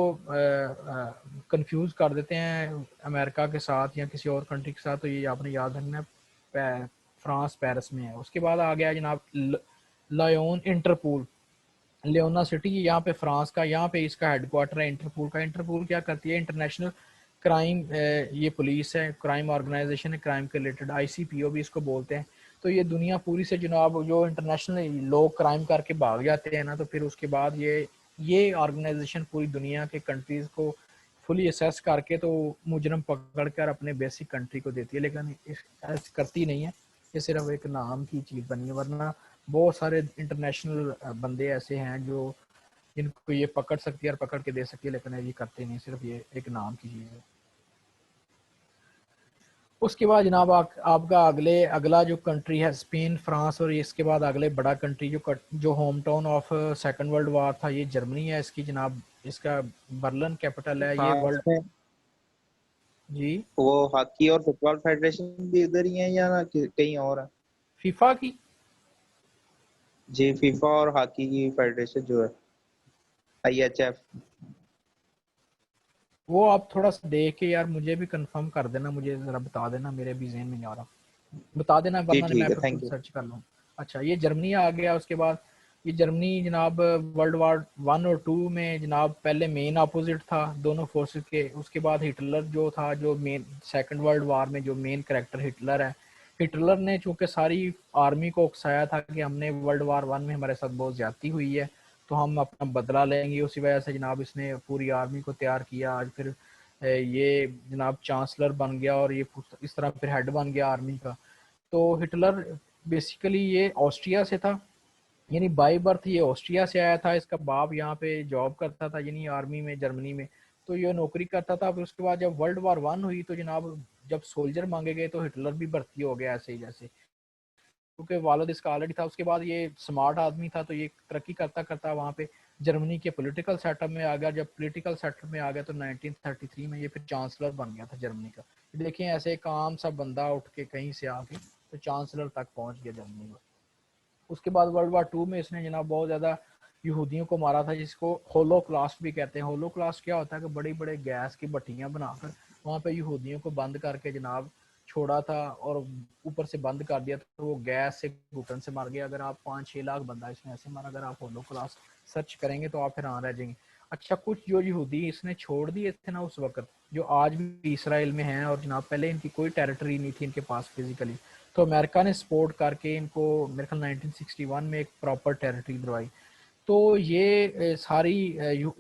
कंफ्यूज कर देते हैं अमेरिका के साथ या किसी और कंट्री के साथ, तो ये आपने याद रखना है, फ्रांस पेरिस में है। उसके बाद आ गया जनाब लायोन इंटरपोल, लियोना सिटी, यहाँ पे फ्रांस का, यहाँ पे इसका हेडक्वार्टर है इंटरपोल का। इंटरपोल क्या करती है, इंटरनेशनल क्राइम, ये पुलिस है, क्राइम ऑर्गेनाइजेशन है, क्राइम के रिलेटेड, आईसीपीओ भी इसको बोलते हैं। तो ये दुनिया पूरी से जनाब जो इंटरनेशनल लोग क्राइम करके भाग जाते हैं ना, तो फिर उसके बाद ये ऑर्गेनाइजेशन पूरी दुनिया के कंट्रीज को फुली असेस करके तो मुजरम पकड़ कर अपने बेसिक कंट्री को देती है, लेकिन ऐसा करती नहीं है, ये सिर्फ एक नाम की चीज़ बनी है। वरना बहुत सारे इंटरनेशनल बंदे ऐसे हैं जो जिनको ये पकड़ सकती है और पकड़ के दे सकती है, लेकिन ये करते नहीं, सिर्फ ये एक नाम की चीज़ है। उसके बाद जनाब आपका अगला जो कंट्री है स्पेन, फ्रांस, और इसके बाद अगले बड़ा कंट्री जो home town of second world war था, ये जर्मनी है इसकी जनाब। इसका बर्लिन कैपिटल है ये हाँ, वर्ल्ड। उसमें जी, वो हॉकी और फुटबॉल फेडरेशन भी इधर ही है या ना कहीं और है? फीफा की। जी, फीफा और हॉकी की फेडरेशन जो है, आईएचएफ। वो आप थोड़ा सा देख के यार मुझे भी कंफर्म कर देना, मुझे ज़रा बता देना, मेरे भी जहन में नहीं आ रहा, बता देना, जी वरना ठीक मैं है, फिर खुद थैंक यू। सर्च कर लूँ। अच्छा, ये जर्मनी आ गया। उसके बाद ये जर्मनी जनाब वर्ल्ड वार 1 और 2 में जनाब पहले मेन अपोजिट था दोनों फोर्सेस के। उसके बाद हिटलर जो था, जो मेन सेकंड वर्ल्ड वार में जो मेन करेक्टर हिटलर है, हिटलर ने चूँकि सारी आर्मी को उकसाया था कि हमने वर्ल्ड वार 1 में हमारे साथ बहुत ज़्यादती हुई है, तो हम अपना बदला लेंगे। उसी वजह से जनाब इसने पूरी आर्मी को तैयार किया। आज फिर ये जनाब चांसलर बन गया, और ये इस तरह फिर हेड बन गया आर्मी का। तो हिटलर बेसिकली ये ऑस्ट्रिया से था, यानी बाई बर्थ ये ऑस्ट्रिया से आया था। इसका बाप यहाँ पे जॉब करता था, यानी आर्मी में, जर्मनी में, तो ये नौकरी करता था। फिर उसके बाद जब वर्ल्ड वार 1 हुई तो जनाब जब सोल्जर मांगे गए तो हिटलर भी भर्ती हो गया ऐसे ही जैसे, क्योंकि वालिद इसका ऑलरेडी था। उसके बाद ये स्मार्ट आदमी था, तो ये तरक्की करता करता वहाँ पे जर्मनी के पॉलिटिकल सेटअप में आ गया। जब पॉलिटिकल सेटअप में आ गया तो 1933 में ये फिर चांसलर बन गया था जर्मनी का। देखें ऐसे एक आम सा बंदा उठ के कहीं से आके तो चांसलर तक पहुंच गया जर्मनी में। उसके बाद वर्ल्ड वार 2 में इसने जनाब बहुत ज़्यादा यहूदियों को मारा था, जिसको होलोकॉस्ट भी कहते हैं। होलोकॉस्ट क्या होता है कि बड़ी बड़े गैस की भट्टियां बनाकर वहाँ पे यहूदियों को बंद करके जनाब छोड़ा था और ऊपर से बंद कर दिया था, तो वो गैस से घुटन से मर गया। अगर आप 5-6 लाख बंदा इसने ऐसे मारा, अगर आप होलोकॉस्ट सर्च करेंगे तो आप हैरान रह जाएंगे। अच्छा, कुछ जो यहूदी इसने छोड़ दिए थे ना उस वक्त, जो आज भी इसराइल में हैं, और जनाब पहले इनकी कोई टेरिटरी नहीं थी इनके पास फिजिकली, तो अमेरिका ने सपोर्ट करके इनको मेरे ख्याल 1961 में एक प्रॉपर टेरिटरी दिलवाई। तो ये सारी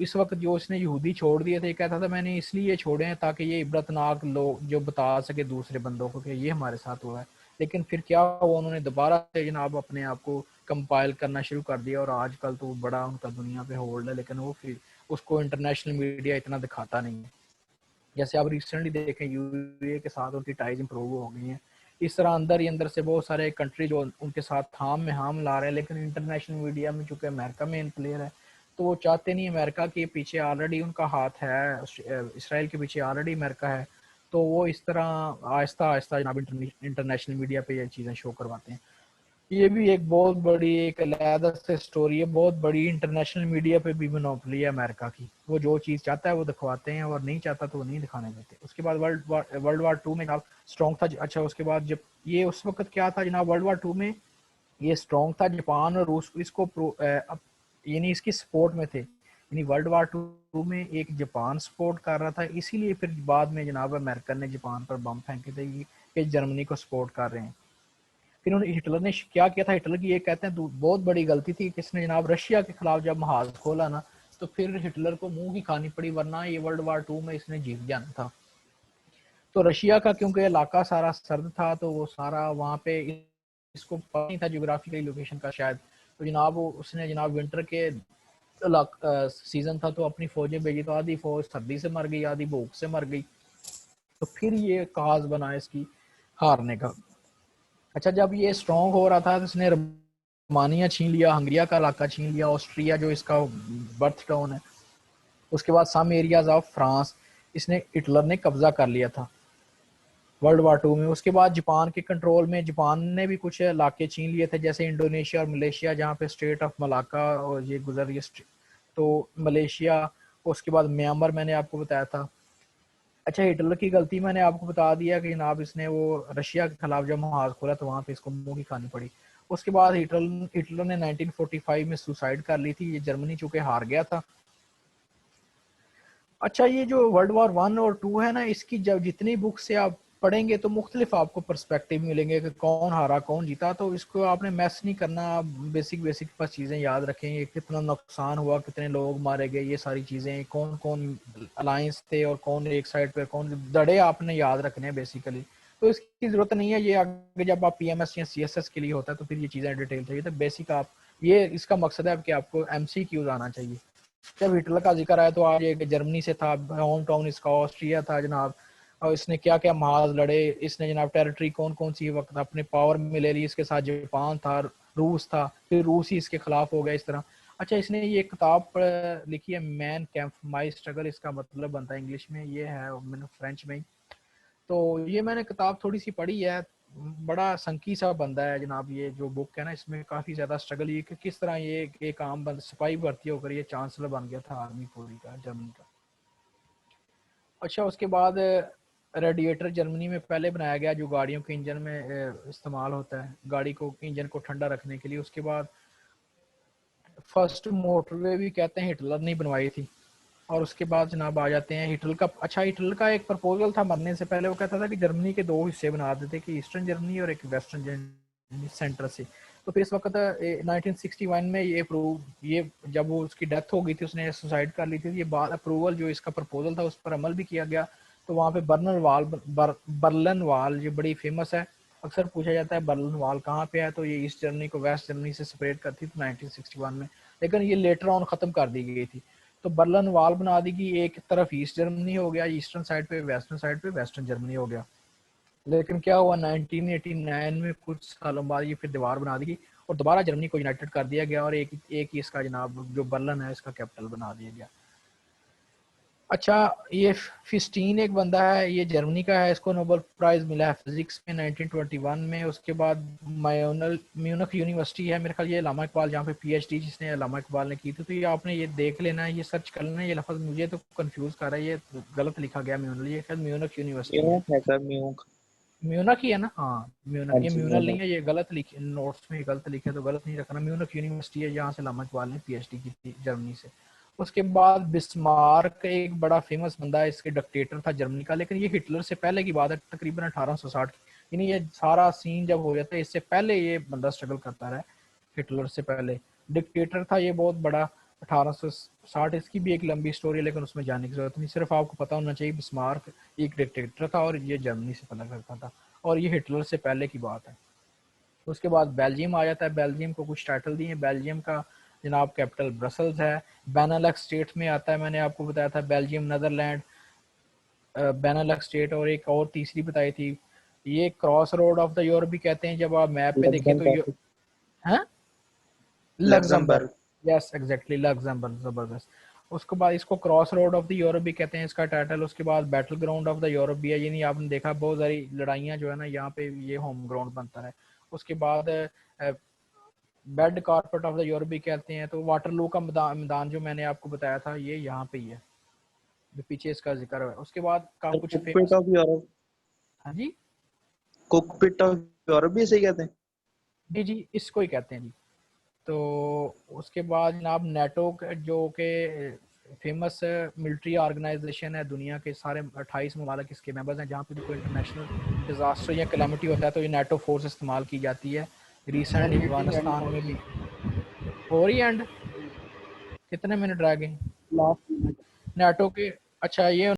इस वक्त जो इसने यहूदी छोड़ दिए थे, कहता था मैंने इसलिए छोड़े हैं ताकि ये इबरतनाक लोग जो बता सके दूसरे बंदों को कि ये हमारे साथ हुआ है। लेकिन फिर क्या हुआ, उन्होंने दोबारा से जनाब अपने आप को कंपाइल करना शुरू कर दिया, और आजकल तो बड़ा उनका दुनिया पे होल्ड है, लेकिन वो फिर उसको इंटरनेशनल मीडिया इतना दिखाता नहीं है। जैसे आप रिसेंटली देखें यूएई के साथ उनकी टाइज इंप्रूव हो गई हैं। इस तरह अंदर ही अंदर से बहुत सारे कंट्री जो उनके साथ थाम में हाम ला रहे हैं, लेकिन इंटरनेशनल मीडिया में चूंकि अमेरिका मेन प्लेयर है, तो वो चाहते नहीं, अमेरिका के पीछे ऑलरेडी उनका हाथ है, इसराइल के पीछे ऑलरेडी अमेरिका है, तो वो इस तरह आहिस्ता आहिस्ता जनाब इंटरनेशनल मीडिया पे ये चीज़ें शो करवाते हैं। ये भी एक बहुत बड़ी एक अलग से स्टोरी है, बहुत बड़ी इंटरनेशनल मीडिया पे भी मोनोपोली है अमेरिका की। वो जो चीज़ चाहता है वो दिखवाते हैं, और नहीं चाहता तो वो नहीं दिखाने देते। उसके बाद वर्ल्ड वार टू में जनाब स्ट्रॉन्ग था। अच्छा, उसके बाद जब ये उस वक्त क्या था जनाब, वर्ल्ड वार टू में ये स्ट्रॉन्ग था, जापान और रूस इसको यानी इसकी सपोर्ट में थे। यानी वर्ल्ड वार टू में एक जापान सपोर्ट कर रहा था, इसीलिए फिर बाद में जनाब अमेरिकन ने जापान पर बम फेंके थे कि जर्मनी को सपोर्ट कर रहे हैं। फिर उन्होंने हिटलर ने क्या किया था, हिटलर की ये कहते हैं बहुत बड़ी गलती थी कि इसने जनाब रशिया के खिलाफ जब महाज खोला ना, तो फिर हिटलर को मुंह की खानी पड़ी, वरना ये वर्ल्ड वार टू में इसने जीत जाना था। तो रशिया का क्योंकि इलाका सारा सर्द था, तो वो सारा वहाँ पे इसको पता नहीं था ज्योग्राफिकल लोकेशन का शायद, तो जनाब उसने जनाब विंटर के सीजन था, तो अपनी फौजें भेजी, तो आधी फौज सर्दी से मर गई, आधी भूख से मर गई। तो फिर ये काज बना इसकी हारने का। अच्छा, जब ये स्ट्रॉन्ग हो रहा था तो इसने रोमानिया छीन लिया, हंगरिया का इलाका छीन लिया, ऑस्ट्रिया जो इसका बर्थ टाउन है, उसके बाद सम एरियाज ऑफ फ्रांस इसने हिटलर ने कब्जा कर लिया था वर्ल्ड वार टू में। उसके बाद जापान के कंट्रोल में, जापान ने भी कुछ इलाके छीन लिए थे, जैसे इंडोनेशिया और मलेशिया, जहाँ पे स्टेट ऑफ मलाका और ये गुजर रही है, तो मलेशिया। उसके बाद म्यांमार मैंने आपको बताया था। अच्छा, हिटलर की गलती मैंने आपको बता दिया कि जनाब इसने वो रशिया के खिलाफ जब महाज खोला तो वहाँ पे इसको मुंह की खानी पड़ी। उसके बाद हिटलर ने 1945 में सुसाइड कर ली थी, ये जर्मनी चूंकि हार गया था। अच्छा, ये जो वर्ल्ड वार वन और टू है ना, इसकी जब जितनी बुक से आप पढ़ेंगे तो मुख्तलिफ आपको पर्सपेक्टिव मिलेंगे कि कौन हारा कौन जीता। तो इसको आपने मैस नहीं करना, आप बेसिक बेसिक बस चीज़ें याद रखेंगे, कितना नुकसान हुआ, कितने लोग मारे गए, ये सारी चीज़ें, कौन कौन अलायंस थे और कौन एक साइड पे कौन दड़े, आपने याद रखने हैं बेसिकली। तो इसकी ज़रूरत नहीं है, ये आगे जब आप PMS या CSS के लिए होता है तो फिर ये चीज़ें डिटेल चाहिए। तो बेसिक आप ये इसका मकसद है कि आपको MCQs आना चाहिए। जब हिटलर का जिक्र आया तो आज एक जर्मनी से था, होम टाउन इसका ऑस्ट्रिया था जनाब, और इसने क्या क्या महाज लड़े, इसने जनाब टेरिटरी कौन कौन सी वक्त अपने पावर में ले ली, इसके साथ जापान था, रूस था, फिर रूस ही इसके खिलाफ हो गया इस तरह। अच्छा, इसने ये किताब लिखी है मैन कैंप माई स्ट्रगल, इसका मतलब बनता है इंग्लिश में, ये है मैंने फ्रेंच में ही। तो ये मैंने किताब थोड़ी सी पढ़ी है, बड़ा संकी सा बंदा है जनाब ये जो बुक है ना, इसमें काफ़ी ज़्यादा स्ट्रगल ये कि किस तरह ये एक आम बंद सिपाही भर्ती होकर ये चांसलर बन गया था आर्मी पूरी का, जर्मनी का। अच्छा, उसके बाद रेडिएटर जर्मनी में पहले बनाया गया जो गाड़ियों के इंजन में इस्तेमाल होता है, गाड़ी को इंजन को ठंडा रखने के लिए। उसके बाद फर्स्ट मोटरवे भी कहते हैं हिटलर ने बनवाई थी। और उसके बाद जनाब आ जाते हैं हिटलर का। अच्छा, हिटलर का एक प्रपोजल था मरने से पहले, वो कहता था कि जर्मनी के दो हिस्से बना देते, कि ईस्टर्न जर्मनी और एक वेस्टर्न जर्मनी सेंटर से। तो फिर इस वक्त 1961 में ये जब वो उसकी डेथ हो गई थी, उसने सुसाइड कर ली थी, ये बाद अप्रूवल जो इसका प्रपोजल था उस पर अमल भी किया गया। तो वहाँ पे बर्लिन वाल ये बड़ी फेमस है, अक्सर पूछा जाता है बर्लिन वाल कहाँ पे है, तो ये ईस्ट जर्मनी को वेस्ट जर्मनी से सेपरेट करती थी 1961 में, लेकिन ये लेटर ऑन ख़त्म कर दी गई थी। तो बर्लिन वाल बना दी कि एक तरफ ईस्ट जर्मनी हो गया ईस्टर्न साइड पे, वेस्टर्न साइड पे वेस्टर्न जर्मनी हो गया। लेकिन क्या हुआ 1989 में कुछ सालों बाद ये फिर दीवार बना दी गई और दोबारा जर्मनी को यूनाइटेड कर दिया गया, और एक ही इसका जनाब जो बर्लिन है इसका कैपिटल बना दिया गया। अच्छा, ये फिस्टीन एक बंदा है, ये जर्मनी का है, इसको नोबेल प्राइज मिला है फिजिक्स में 1921 में। उसके बाद म्यूनिख यूनिवर्सिटी है मेरे ख्याल, ये अल्लामा इकबाल जहाँ पे पीएचडी जिसने अल्लामा इकबाल ने की थी, तो ये आपने ये देख लेना है, ये सर्च कर लेना है, ये लफ्ज़ मुझे तो कंफ्यूज कर रहा है, ये गलत लिखा गया म्यूनल, ये शायद म्यूनिख यूनिवर्सिटी है। म्यूक है सर, म्यूक। म्यूनख ही है ना, हाँ म्यूनख, हाँ ये जी, म्यूनल नहीं म्यूक। है, ये गलत लिखे नोट्स में, गलत लिखे तो गलत नहीं रखना। म्यूनख यूनिवर्सिटी है, यहाँ से अल्लामा इकबाल ने पीएचडी की थी जर्मनी से। उसके बाद बिस्मार्क एक बड़ा फेमस बंदा है, इसके डिक्टेटर था जर्मनी का, लेकिन ये हिटलर से पहले की बात है, तकरीबन 1860 की, यानी ये सारा सीन जब हो जाता है इससे पहले ये बंदा स्ट्रगल करता रहा है, हिटलर से पहले डिक्टेटर था ये बहुत बड़ा 1860। इसकी भी एक लंबी स्टोरी है, लेकिन उसमें जाने की जरूरत नहीं, सिर्फ आपको पता होना चाहिए बिस्मार्क एक डिक्टेटर था और ये जर्मनी से पता करता था, और ये हिटलर से पहले की बात है। उसके बाद बेल्जियम आ जाता है, बेल्जियम को कुछ टाइटल दिए, बेल्जियम का जनाब कैपिटल ब्रसल्स है, बेनेलक्स स्टेट में आता है, मैंने आपको बताया था बेल्जियम, नीदरलैंड, बेनेलक्स स्टेट, और एक और तीसरी बताई थी, ये cross road of the Europe भी कहते हैं, जब आप मैप पे देखें तो ये है Luxembourg, Luxembourg. Yes exactly Luxembourg, जबरदस्त। उसके बाद इसको cross road of the Europe भी कहते हैं इसका टाइटल। उसके बाद battle ground of the Europe भी है, यानी आपने देखा बहुत सारी लड़ाइयाँ जो है ना यहाँ पे ये होम ग्राउंड बनता है। उसके बाद bed carpet of the Europe भी कहते हैं। तो वाटरलू का मैदान जो मैंने आपको बताया था ये यहाँ पे ही है, जो पीछे इसका जिक्र है। उसके बाद का सर कुछ कुकपिट फेमस, ऑफ यूरोप, हाँ जी कुकपिट ऑफ यूरोप भी सही कहते हैं। जी जी, इसको ही कहते हैं जी। तो उसके बाद जनाब नेटो जो कि फेमस मिलिट्री ऑर्गेनाइजेशन है, दुनिया के सारे 28 ममालिक इसके मेंबर्स हैं, जहाँ पे भी कोई इंटरनेशनल डिजास्टर या कैलामिटी होता है तो ये नेटो फोर्स इस्तेमाल की जाती है। रिसेंट अफगानिस्तान में भी हो रही एंड, कितने मिनट रह गए लास्ट मिनट। नेटो के। अच्छा, ये